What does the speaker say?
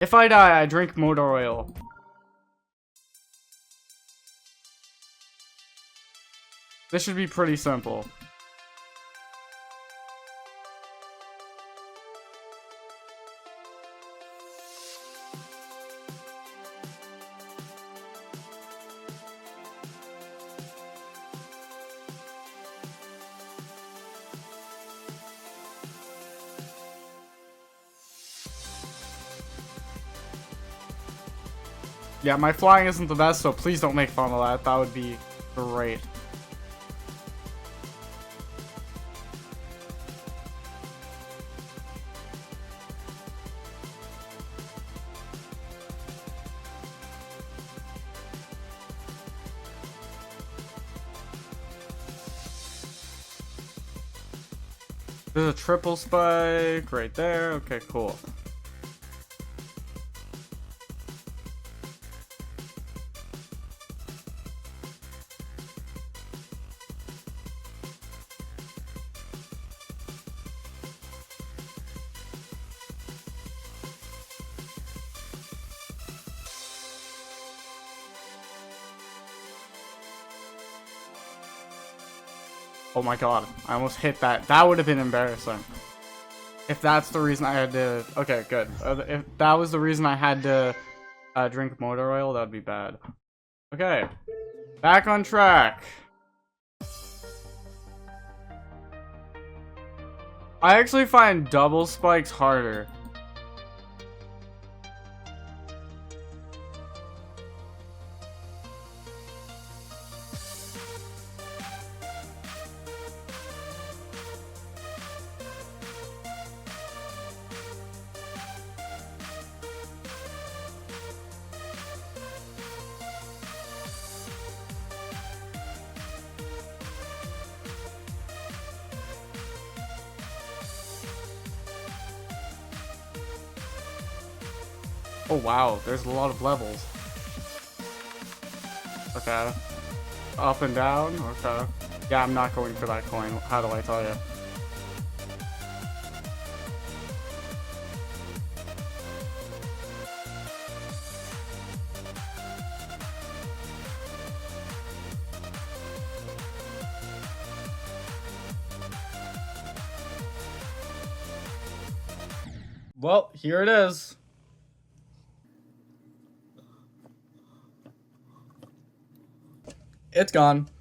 If I die, I drink motor oil. This should be pretty simple. Yeah, my flying isn't the best, so please don't make fun of that. That would be great. There's a triple spike right there. Okay, cool. Oh my god, I almost hit that. That would have been embarrassing. If that's the reason I had to... Okay, good. If that was the reason I had to drink motor oil, that would be bad. Okay. Back on track. I actually find double spikes harder. Oh wow, there's a lot of levels. Okay. Up and down, okay. Yeah, I'm not going for that coin. How do I tell you? Well, here it is. It's gone.